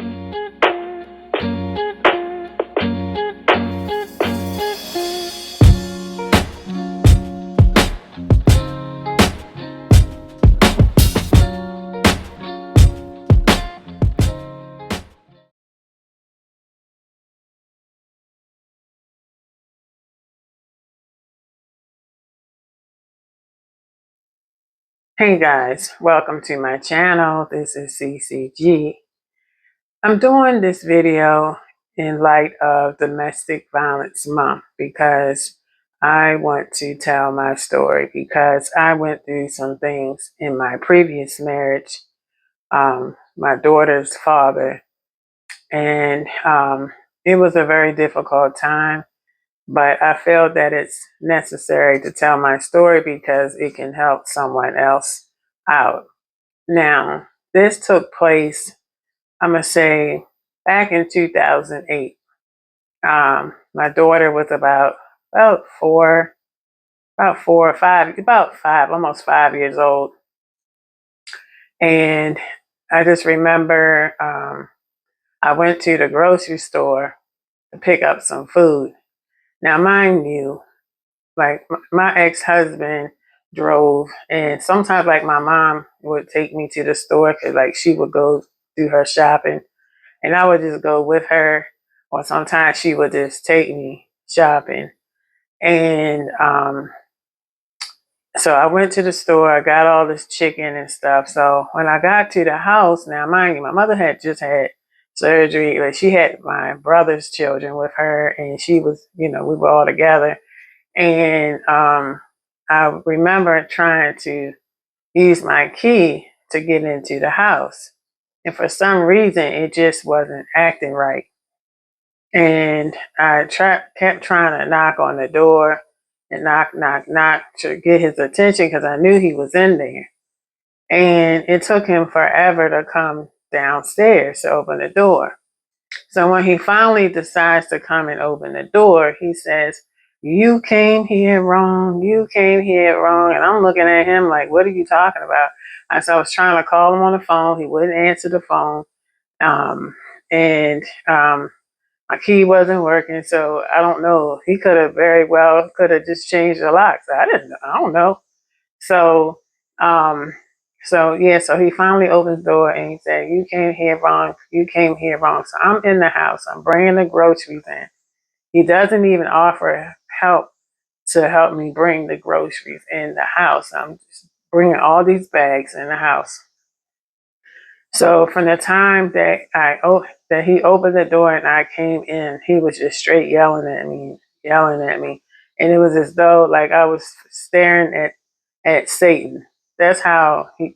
Hey guys, welcome to my channel. This is CeeCeeG. I'm doing this video in light of Domestic Violence Month because I want to tell my story because I went through some things in my previous marriage, my daughter's father, and it was a very difficult time, but I feel that it's necessary to tell my story because it can help someone else out. Now, this took place, I'm going to say, back in 2008. My daughter was about four or five, about five, almost 5 years old. And I just remember I went to the grocery store to pick up some food. Now, mind you, like my ex-husband drove, and sometimes like my mom would take me to the store because like she would go do her shopping and I would just go with her, or sometimes she would just take me shopping. And so I went to the store, I got all this chicken and stuff. So when I got to the house, now mind you, my mother had just had surgery. Like she had my brother's children with her, and she was, we were all together. And I remember trying to use my key to get into the house. And for some reason, it just wasn't acting right. And I kept trying to knock on the door and knock, knock, knock to get his attention because I knew he was in there. And it took him forever to come downstairs to open the door. So when he finally decides to come and open the door, he says, "You came here wrong. You came here wrong." And I'm looking at him like, "What are you talking about?" So I was trying to call him on the phone. He wouldn't answer the phone. And my key wasn't working, so I don't know. He could have just changed the lock. So I don't know. So, um, so he finally opens the door and he said, "You came here wrong. You came here wrong." So I'm in the house. I'm bringing the groceries in. He doesn't even offer help to help me bring the groceries in the house. I'm just bringing all these bags in the house. So from the time that he opened the door and I came in, he was just straight yelling at me, and it was as though like I was staring at Satan. That's how he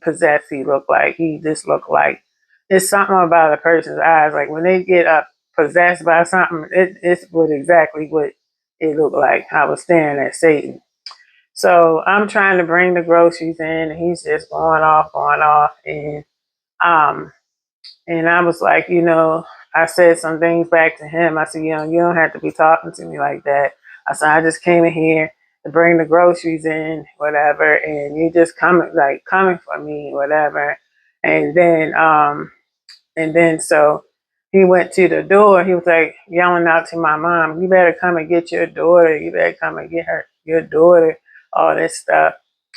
looked like. He just looked like it's something about a person's eyes. Like when they get up possessed by something, it's what exactly what it looked like. I was staring at Satan. So I'm trying to bring the groceries in, and he's just going off, um and I was like, I said some things back to him. I said, you don't have to be talking to me like that. I said, I just came in here to bring the groceries in, whatever, and you just coming for me, whatever. And then so he went to the door. He was like yelling out to my mom, "You better come and get your daughter. You better come and get your daughter," all this stuff.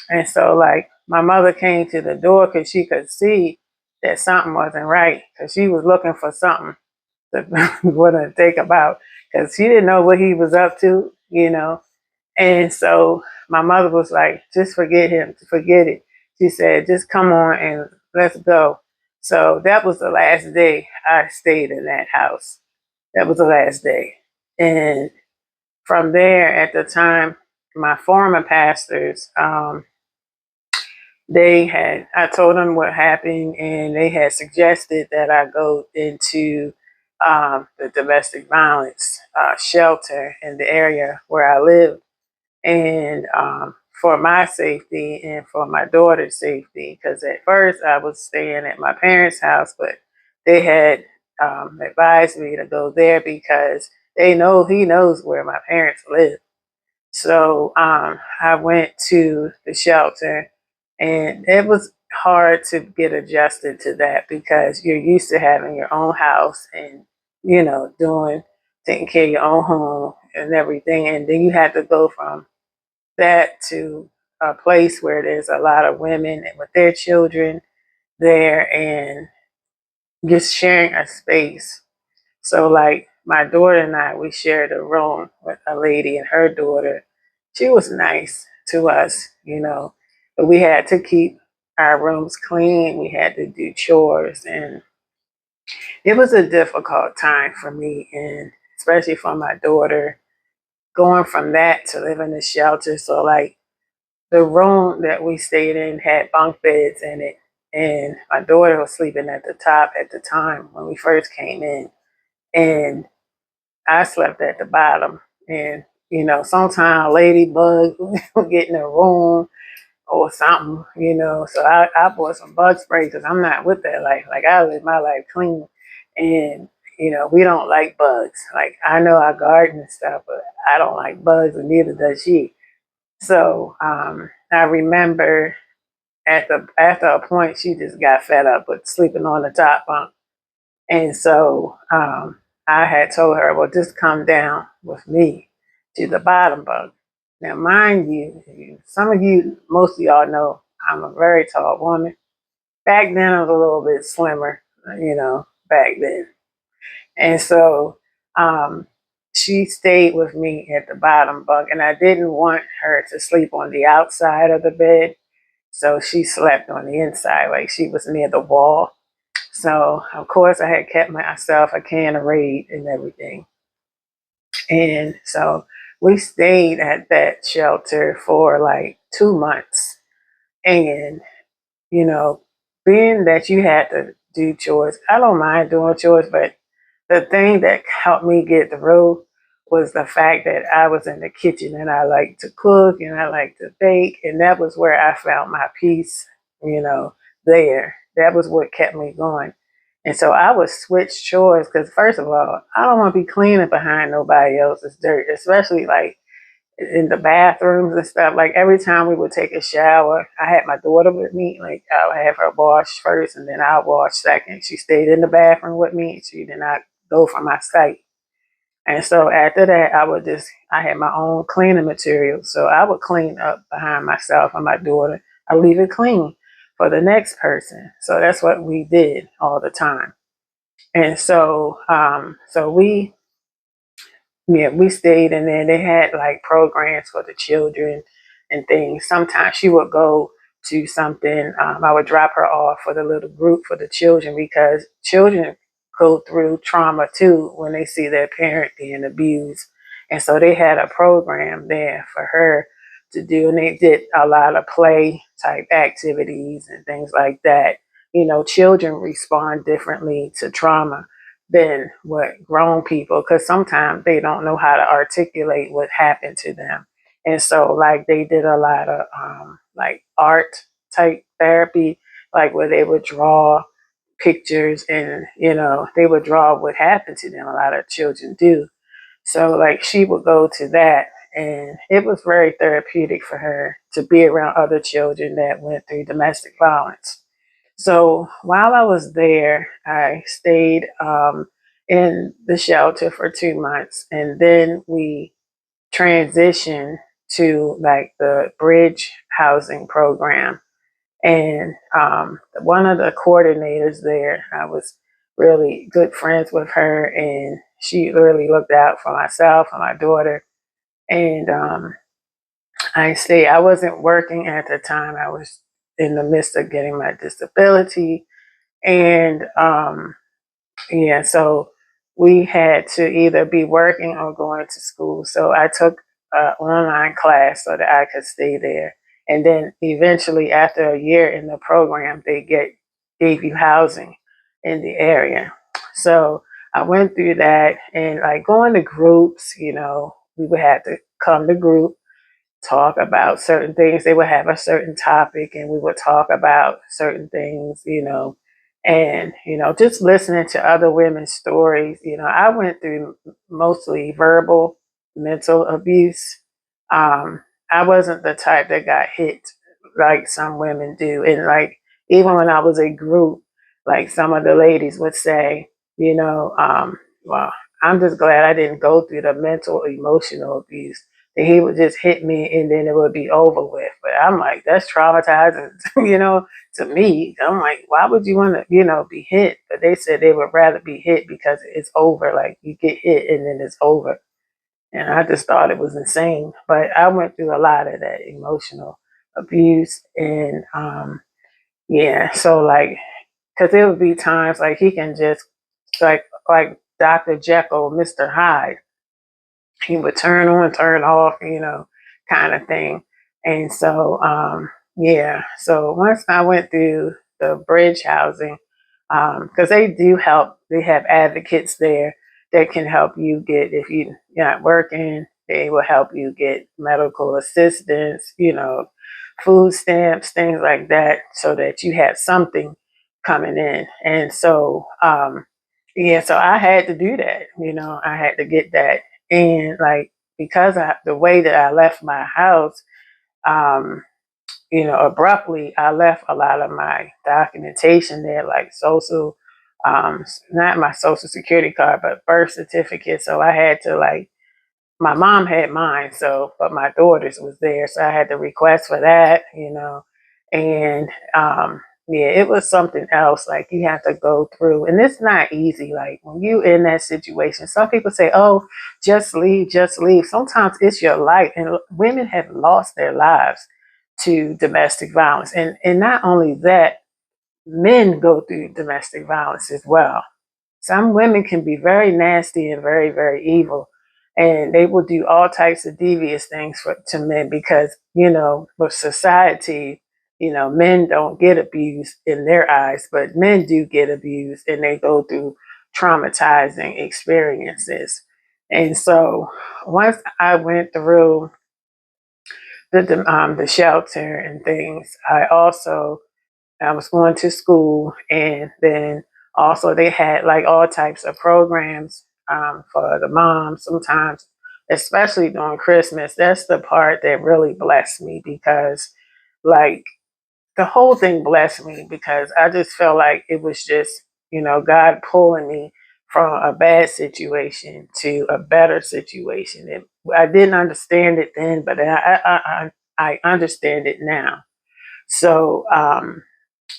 And so like my mother came to the door because she could see that something wasn't right because she was looking for something to want to think about because she didn't know what he was up to. And so my mother was like, "Just forget him, forget it." She said, "Just come on and let's go." So that was the last day I stayed in that house. That was the last day. And from there, at the time, my former pastors, I told them what happened, and they had suggested that I go into the domestic violence shelter in the area where I live, and for my safety and for my daughter's safety. Because at first I was staying at my parents' house, but they had advised me to go there because he knows where my parents live. So I went to the shelter, and hard to get adjusted to that because you're used to having your own house and, doing, taking care of your own home and everything. And then you have to go from that to a place where there's a lot of women and with their children there and just sharing a space. So, like, my daughter and I, we shared a room with a lady and her daughter. She was nice to us, but we had to keep our rooms clean. We had to do chores, and it was a difficult time for me, and especially for my daughter, going from that to live in a shelter. So, like, the room that we stayed in had bunk beds in it, and my daughter was sleeping at the top at the time when we first came in, and I slept at the bottom. And sometimes ladybugs would get in the room or something, So I bought some bug spray because I'm not with that life. Like, I live my life clean, and we don't like bugs. Like, I know I garden and stuff, but I don't like bugs, and neither does she. So I remember after a point, she just got fed up with sleeping on the top bunk, and so I had told her, well, just come down with me to the bottom bunk. Now, mind you, some of you, most of y'all know I'm a very tall woman. Back then, I was a little bit slimmer, back then. And so she stayed with me at the bottom bunk, and I didn't want her to sleep on the outside of the bed. So she slept on the inside, like she was near the wall. So, of course, I had kept myself a can of Raid and everything. And so we stayed at that shelter for like 2 months. And, you know, being that you had to do chores, I don't mind doing chores, but the thing that helped me get through was the fact that I was in the kitchen and I like to cook and I like to bake. And that was where I found my peace, you know, there. That was what kept me going. And so I would switch chores because, first of all, I don't want to be cleaning behind nobody else's dirt, especially like in the bathrooms and stuff. Like, every time we would take a shower, I had my daughter with me. Like, I would have her wash first and then I'll wash second. She stayed in the bathroom with me. She did not go from my sight. And so after that, I had my own cleaning material. So I would clean up behind myself and my daughter. I leave it clean for the next person. So that's what we did all the time. And so, we stayed in there. They had like programs for the children and things. Sometimes she would go to something. I would drop her off for the little group for the children because children go through trauma too when they see their parent being abused. And so they had a program there for her to do. And they did a lot of play type activities and things like that. Children respond differently to trauma than what grown people, because sometimes they don't know how to articulate what happened to them. And so, like, they did a lot of like art type therapy, like where they would draw pictures and they would draw what happened to them. A lot of children do. So, like, she would go to that, and it was very therapeutic for her to be around other children that went through domestic violence. So while I was there, I stayed in the shelter for 2 months, and then we transitioned to like the bridge housing program. And one of the coordinators there, I was really good friends with her, and she really looked out for myself and my daughter. And I wasn't working at the time. I was in the midst of getting my disability, and yeah, so we had to either be working or going to school. So I took an online class so that I could stay there. And then eventually, after a year in the program, gave you housing in the area. So I went through that, and like going to groups, we would have to come to group, talk about certain things. They would have a certain topic and we would talk about certain things, and, just listening to other women's stories. I went through mostly verbal mental abuse. I wasn't the type that got hit like some women do. And like, Even when I was a group, like some of the ladies would say, well, I'm just glad I didn't go through the mental, emotional abuse. That he would just hit me and then it would be over with. But I'm like, that's traumatizing, to me. I'm like, why would you want to, be hit? But they said they would rather be hit because it's over. Like you get hit and then it's over. And I just thought it was insane. But I went through a lot of that emotional abuse. And yeah, so like, because there would be times like he can just, like Dr. Jekyll, Mr. Hyde, he would turn on, turn off, kind of thing. And so, yeah, so once I went through the bridge housing, because they do help, they have advocates there that can help you get, if you're not working, they will help you get medical assistance, food stamps, things like that, so that you have something coming in. And so, yeah, so I had to do that, I had to get that. And like, because the way that I left my house, um, abruptly, I left a lot of my documentation there, like not my social security card, but birth certificate. So I had to like, my mom had mine, so, but my daughter's was there, so I had to request for that, and yeah, it was something else. Like you have to go through, and it's not easy. Like when you in that situation, some people say, "Oh, just leave, just leave." Sometimes it's your life, and women have lost their lives to domestic violence, and not only that, men go through domestic violence as well. Some women can be very nasty and very, very evil, and they will do all types of devious things to men because, with society, men don't get abused in their eyes, but men do get abused and they go through traumatizing experiences. And so once I went through the shelter and things, I was going to school, and then also they had like all types of programs for the moms sometimes, especially during Christmas. That's the part that really blessed me because, like, the whole thing blessed me because I just felt like it was just, God pulling me from a bad situation to a better situation. I didn't understand it then, but I understand it now. So,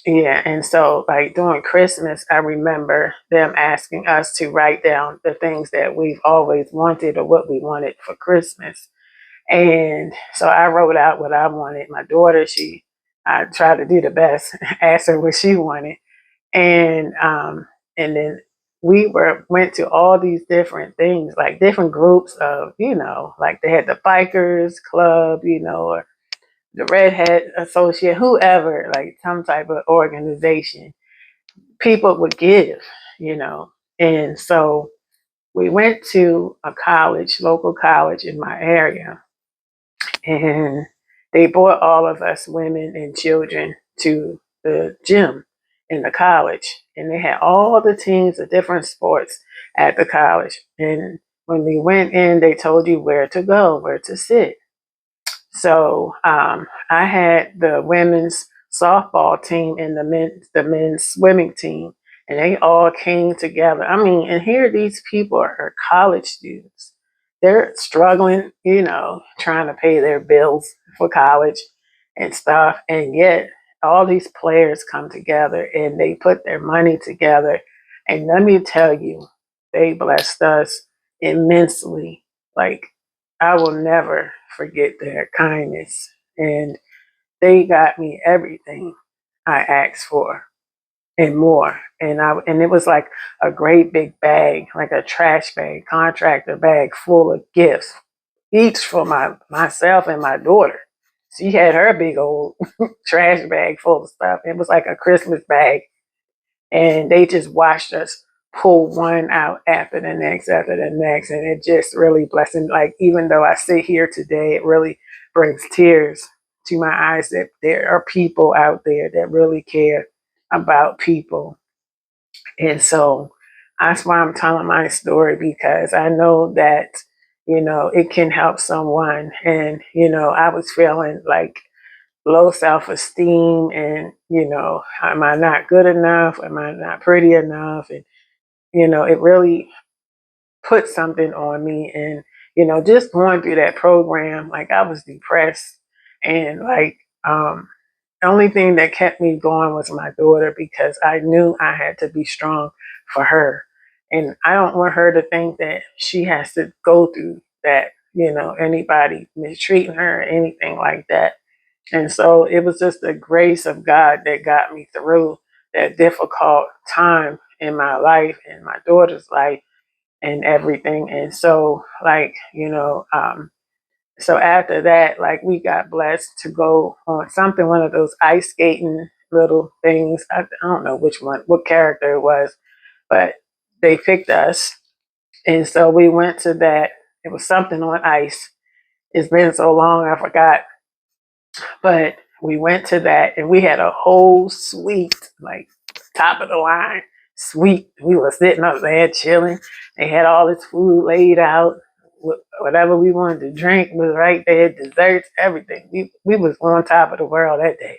yeah, and so like during Christmas, I remember them asking us to write down the things that we've always wanted or what we wanted for Christmas. And so I wrote out what I wanted. My daughter, I tried to do the best, asked her what she wanted. And then went to all these different things, like different groups of, like they had the bikers club, or the Red Hat Associate, whoever, like some type of organization, people would give, you know. And so we went to a college, local college in my area, and they brought all of us women and children to the gym in the college. And they had all the teams of different sports at the college. And when we went in, they told you where to go, where to sit. So I had the women's softball team and the men's swimming team, and they all came together. I mean, and here these people are college students. They're struggling, trying to pay their bills for college and stuff, and yet all these players come together and they put their money together. And let me tell you, they blessed us immensely. Like I will never forget their kindness. And they got me everything I asked for and more. And it was like a great big bag, like a trash bag, contractor bag full of gifts, each for myself and my daughter. She had her big old trash bag full of stuff. It was like a Christmas bag, and they just watched us pull one out after the next, and it just really blessing. Like even though I sit here today, it really brings tears to my eyes that there are people out there that really care about people. And so that's why I'm telling my story, because I know that it can help someone. And I was feeling low self-esteem, and am I not good enough, am I not pretty enough, and it really put something on me. And just going through that program, like, I was depressed, and like, the only thing that kept me going was my daughter, because I knew I had to be strong for her. And I don't want her to think that she has to go through that, anybody mistreating her or anything like that. And so it was just the grace of God that got me through that difficult time in my life and my daughter's life and everything. And so, like, so after that, like, we got blessed to go on something, one of those ice skating little things. I don't know which one, what character it was, but they picked us. And so we went to that. It was something on ice. It's been so long, I forgot. But we went to that, and we had a whole suite, like top of the line suite. We were sitting up there chilling. They had all this food laid out. Whatever we wanted to drink was right there, desserts, everything. We was on top of the world that day.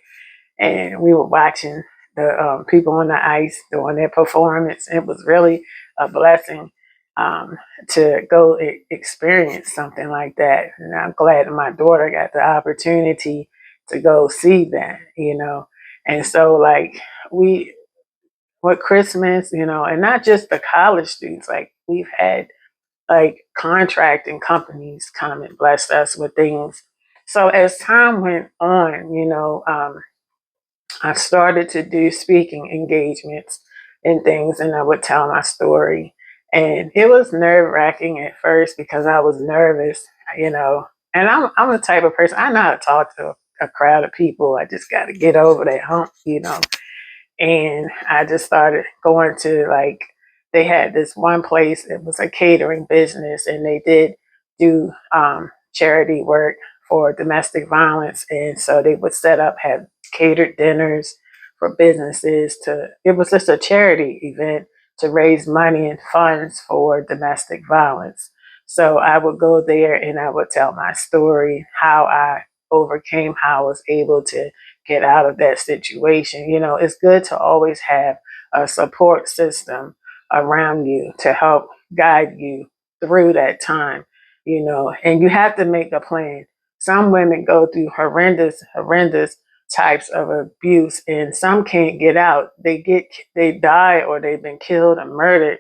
And we were watching the people on the ice doing their performance. It was really a blessing um, to go experience something like that. And I'm glad that my daughter got the opportunity to go see that. And so, like, we, with Christmas, and not just the college students, like, we've had like contracting companies come and bless us with things. So as time went on, I started to do speaking engagements and things, and I would tell my story. And it was nerve wracking at first because I was nervous, you know. And I'm the type of person, I know how to talk to a crowd of people. I just got to get over that hump. And I just started going to, like, they had this one place, it was a catering business, and they did do charity work for domestic violence. And so they would set up, have catered dinners for businesses to, it was just a charity event to raise money and funds for domestic violence. So I would go there and I would tell my story, how I overcame, how I was able to get out of that situation. It's good to always have a support system around you to help guide you through that time, and you have to make a plan. Some women go through horrendous types of abuse, and some can't get out. They die, or they've been killed or murdered,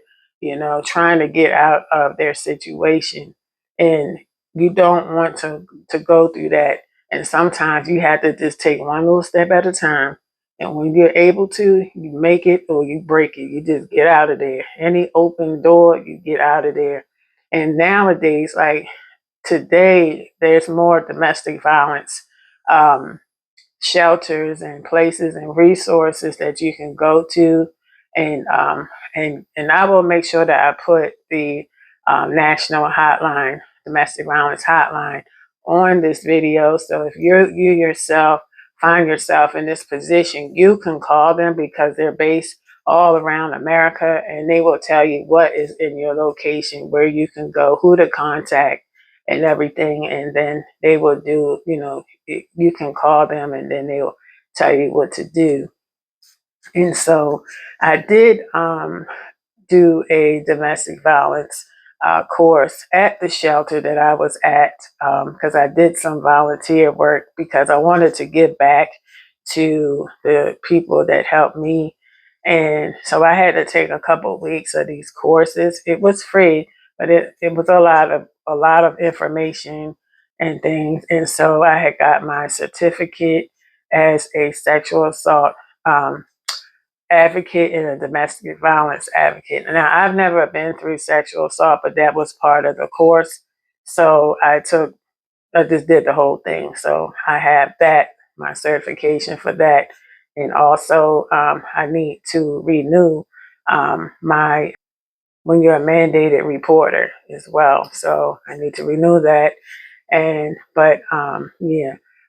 trying to get out of their situation. And you don't want to go through that. And sometimes you have to just take one little step at a time. And when you're able to, you make it or you break it. You just get out of there. Any open door, you get out of there. And nowadays, like today, there's more domestic violence um, shelters and places and resources that you can go to. And I will make sure that I put the national hotline, domestic violence hotline, on this video. So if you yourself find yourself in this position, you can call them, because they're based all around America, and they will tell you what is in your location, where you can go, who to contact, and everything. And then they will do, you can call them, and then they'll tell you what to do. And so I did do a domestic violence course at the shelter that I was at, because I did some volunteer work, because I wanted to give back to the people that helped me. And so I had to take a couple of weeks of these courses. It was free, but it was a lot of information and things. And so I had got my certificate as a sexual assault um, advocate and a domestic violence advocate. Now, I've never been through sexual assault, but that was part of the course. So I just did the whole thing. So I have that, my certification for that. And also, I need to renew my, when you're a mandated reporter as well. So I need to renew that.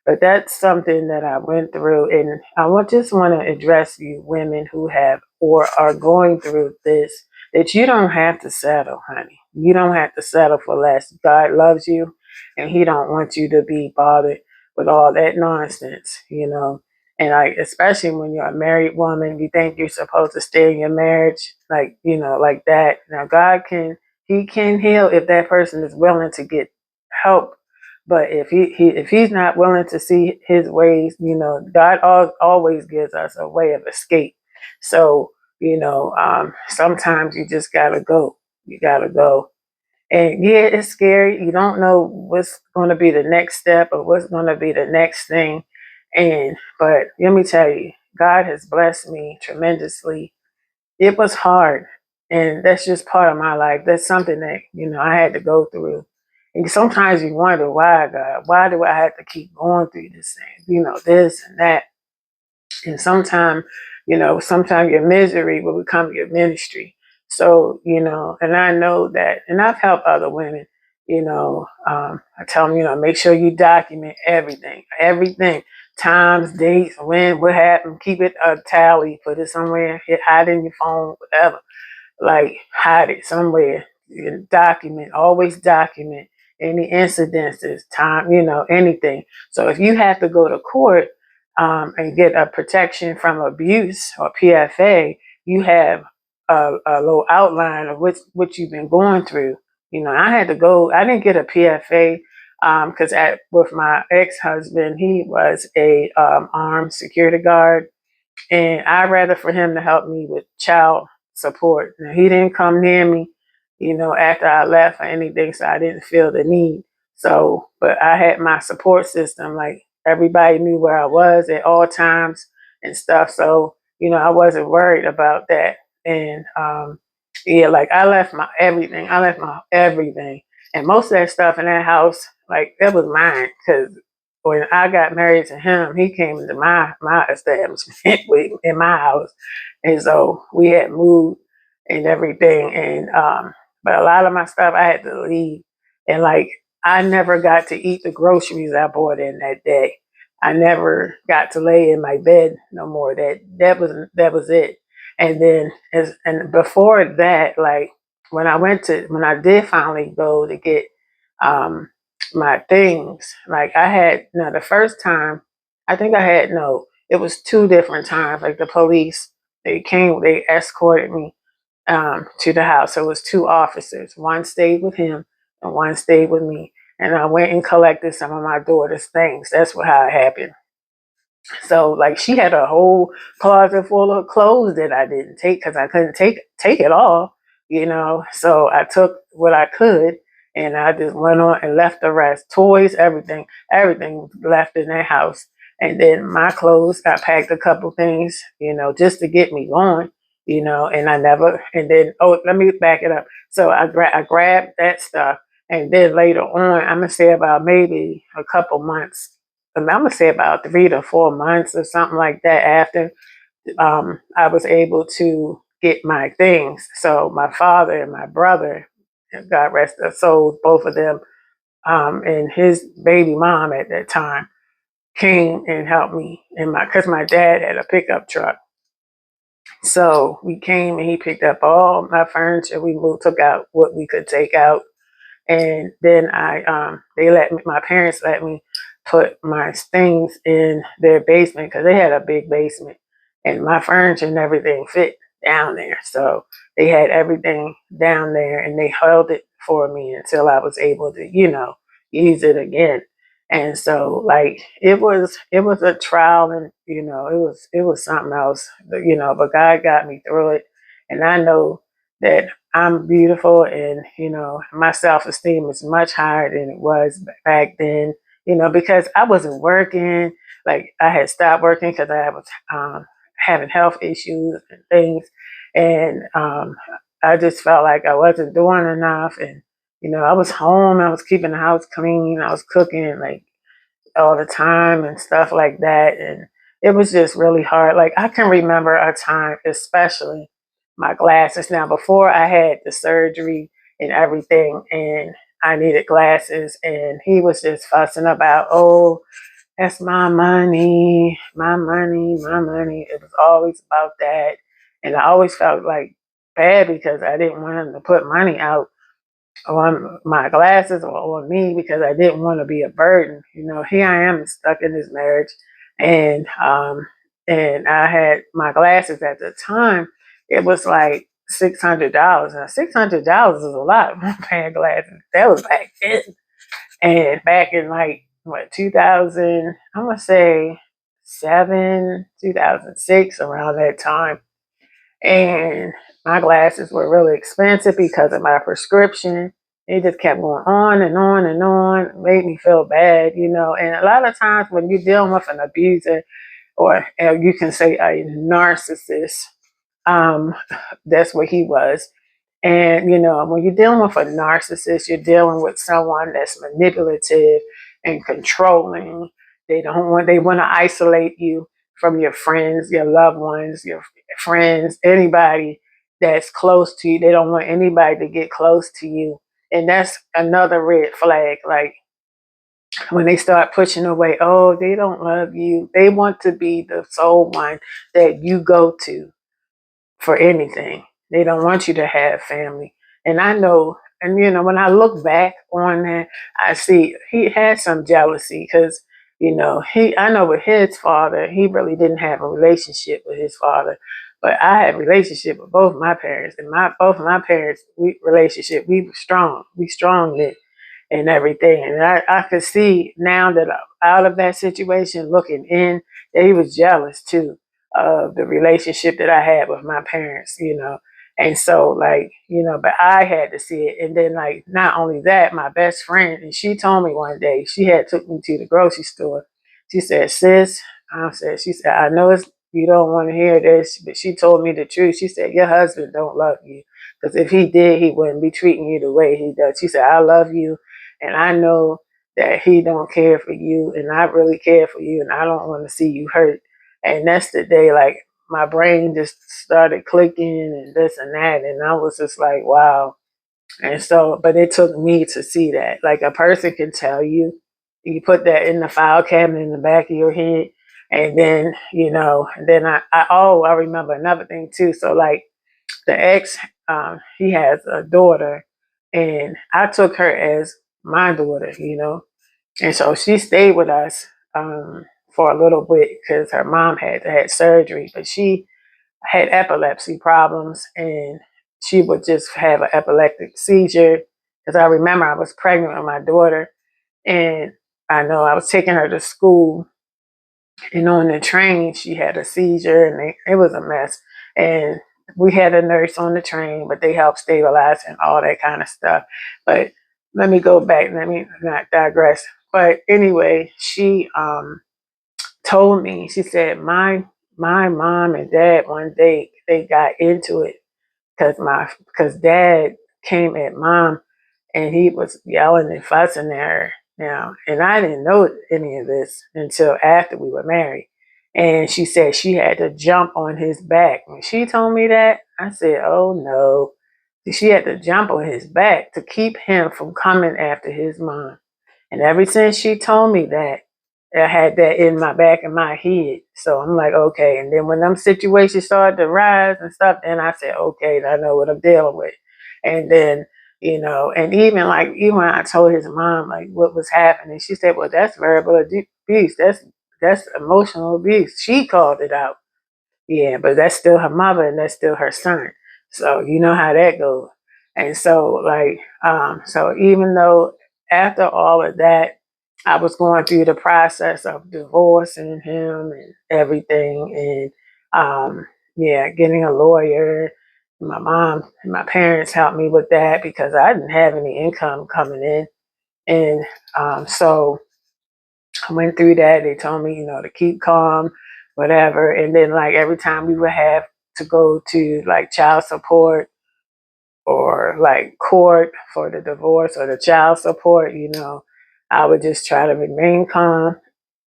But that's something that I went through, and just want to address you women who have or are going through this, that you don't have to settle, honey. You don't have to settle for less. God loves you, and He don't want you to be bothered with all that nonsense, you know. And like, especially when you're a married woman, you think you're supposed to stay in your marriage, like, you know, like that. Now, God can, He can heal if that person is willing to get help. But if if he's not willing to see his ways, you know, God always gives us a way of escape. So, you know, sometimes you just gotta go. You gotta go. And yeah, it's scary. You don't know what's going to be the next step or what's going to be the next thing. And, but let me tell you, God has blessed me tremendously. It was hard. And that's just part of my life. That's something that, you know, I had to go through. And sometimes you wonder, why, God? Why do I have to keep going through this thing? You know, this and that. And sometimes, you know, sometimes your misery will become your ministry. So, you know, and I know that, and I've helped other women, you know, I tell them, you know, make sure you document everything, times, dates, when, what happened, keep it a tally, put it somewhere, hide it in your phone, whatever, like hide it somewhere. You document, always document any incidences, time, you know, anything. So if you have to go to court and get a protection from abuse or PFA, you have a little outline of what you've been going through. You know, I had to go. I didn't get a PFA because with my ex-husband, he was a armed security guard, and I'd rather for him to help me with child support. Now, he didn't come near me, you know, after I left or anything, so I didn't feel the need. So, but I had my support system. Like, everybody knew where I was at all times and stuff. So, you know, I wasn't worried about that. And yeah, like I left my everything. I left my everything. And most of that stuff in that house, like, that was mine, because when I got married to him, he came into my establishment in my house, and so we had moved and everything. And but a lot of my stuff I had to leave, and like I never got to eat the groceries I bought in that day. I never got to lay in my bed no more. That was it. And then and before that, like when I did finally go to get um my things. Like I had, now the first time, I think I had, no, it was two different times. Like the police, they escorted me to the house. So it was two officers. One stayed with him and one stayed with me. And I went and collected some of my daughter's things. That's how it happened. So like she had a whole closet full of clothes that I didn't take because I couldn't take it all, you know. So I took what I could, and I just went on and left the rest. Toys, everything left in that house. And then my clothes, I packed a couple things, you know, just to get me going, you know. And I never. And then, oh, let me back it up. So I grabbed that stuff, and then later on, I'm gonna say about maybe a couple months, I'm gonna say about 3 to 4 months or something like that after I was able to get my things. So my father and my brother, God rest their souls, both of them, and his baby mom at that time came and helped me. And because my dad had a pickup truck, so we came and he picked up all my furniture. We moved, took out what we could take out, and then my parents let me put my things in their basement because they had a big basement, and my furniture and everything fit down there. So they had everything down there, and they held it for me until I was able to, you know, use it again. And so like it was a trial, and you know, it was something else, you know, but God got me through it. And I know that I'm beautiful, and you know, my self-esteem is much higher than it was back then, you know, because I wasn't working. Like I had stopped working because I was having health issues and things, and I just felt like I wasn't doing enough. And you know, I was home, I was keeping the house clean, I was cooking like all the time and stuff like that. And it was just really hard. Like I can remember a time, especially my glasses. Now, before I had the surgery and everything, and I needed glasses, and he was just fussing about, oh, that's my money, my money, my money. It was always about that. And I always felt like bad because I didn't want him to put money out. on my glasses or on me because I didn't want to be a burden. You know, here I am stuck in this marriage, and I had my glasses at the time. It was like $600. Now $600 is a lot of paying glasses. That was back then, and back in like what 2000, I'm gonna say 2006, around that time. And my glasses were really expensive because of my prescription. It just kept going on and on and on. It made me feel bad, you know. And a lot of times when you're dealing with an abuser, or you can say a narcissist, um, that's what he was. And you know, when you're dealing with a narcissist, you're dealing with someone that's manipulative and controlling. They want to isolate you from your friends, your loved ones, your friends, anybody that's close to you. They don't want anybody to get close to you. And that's another red flag. Like when they start pushing away, oh, they don't love you. They want to be the sole one that you go to for anything. They don't want you to have family. And I know, and you know, when I look back on that, I see he had some jealousy because, you know, I know with his father, he really didn't have a relationship with his father. But I had a relationship with both my parents, and both of my parents, we were strong. We strong knit and everything. And I could see now that I'm out of that situation, looking in, that he was jealous too of the relationship that I had with my parents, you know. And so, like, you know, but I had to see it. And then, like, not only that, my best friend, and she told me one day, she had took me to the grocery store. She said, sis, she said, I know you don't want to hear this, but she told me the truth. She said, your husband don't love you. Because if he did, he wouldn't be treating you the way he does. She said, I love you, and I know that he don't care for you, and I really care for you, and I don't want to see you hurt. And that's the day, like, my brain just started clicking and this and that, and I was just like, wow. And so, but it took me to see that. Like, a person can tell you, you put that in the file cabinet in the back of your head, and then, you know, then I remember another thing too. So, like, the ex, he has a daughter, and I took her as my daughter, you know. And so she stayed with us for a little bit because her mom had surgery, but she had epilepsy problems, and she would just have an epileptic seizure. Because I remember I was pregnant with my daughter, and I know I was taking her to school, and on the train she had a seizure, and it was a mess. And we had a nurse on the train, but they helped stabilize and all that kind of stuff. But let me go back. Let me not digress. But anyway, she told me. She said my mom and dad one day they got into it because dad came at mom, and he was yelling and fussing at her now. And I didn't know any of this until after we were married. And she said she had to jump on his back. When she told me that, I said, oh no. She had to jump on his back to keep him from coming after his mom. And ever since she told me that, I had that in my back of my head. So I'm like, okay. And then when them situations started to rise and stuff, then I said, okay, I know what I'm dealing with. And then, you know, and even when I told his mom like what was happening, she said, well, that's verbal abuse. That's emotional abuse. She called it out. Yeah, but that's still her mother, and that's still her son. So you know how that goes. And so, like, so even though after all of that, I was going through the process of divorcing him and everything, and yeah, getting a lawyer. My mom and my parents helped me with that because I didn't have any income coming in, and so I went through that. They told me, you know, to keep calm, whatever. And then, like, every time we would have to go to like child support or like court for the divorce or the child support, you know, I would just try to remain calm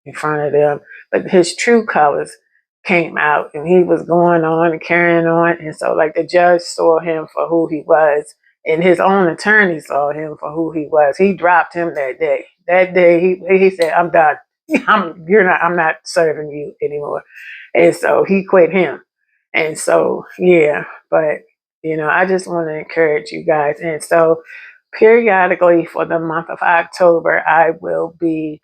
in front of them. But his true colors came out, and he was going on and carrying on. And so, like, the judge saw him for who he was, and his own attorney saw him for who he was. He dropped him that day. That day, he said, I'm done. I'm not serving you anymore. And so he quit him. And so, yeah, but, you know, I just want to encourage you guys. And so, periodically for the month of October, I will be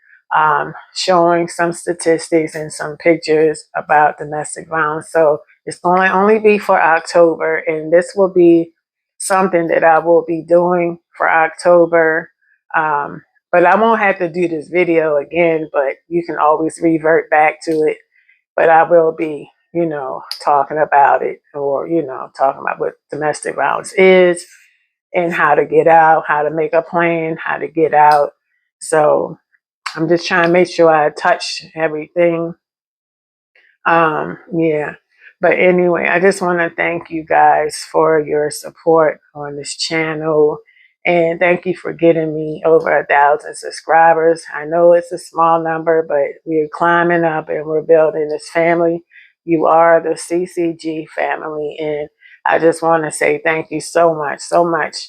showing some statistics and some pictures about domestic violence. So it's going to only be for October, and this will be something that I will be doing for October. But I won't have to do this video again, but you can always revert back to it. But I will be, talking about it, or, talking about what domestic violence is and how to get out, how to make a plan, how to get out. So I'm just trying to make sure I touch everything. Yeah. But anyway, I just want to thank you guys for your support on this channel. And thank you for getting me over 1,000 subscribers. I know it's a small number, but we're climbing up and we're building this family. You are the CeeCeeG family. And I just want to say thank you so much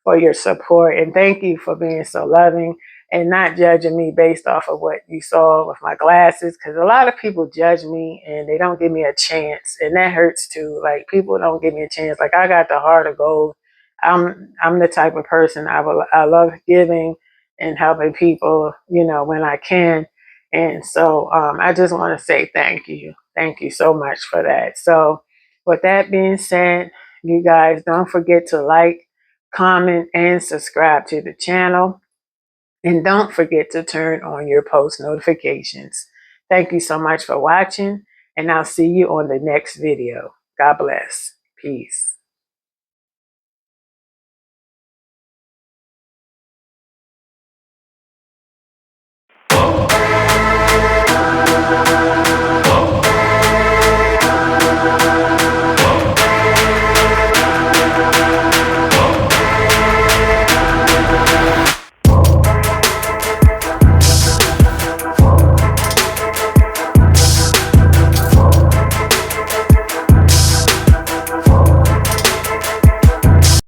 for your support. And thank you for being so loving and not judging me based off of what you saw with my glasses, because a lot of people judge me and they don't give me a chance, and that hurts too. Like, people don't give me a chance. Like, I got the heart of gold. I'm the type of person I love giving and helping people, when I can. And so I just want to say thank you so much for that. So with that being said, you guys don't forget to like, comment, and subscribe to the channel. And don't forget to turn on your post notifications. Thank you so much for watching, and I'll see you on the next video. God bless. Peace.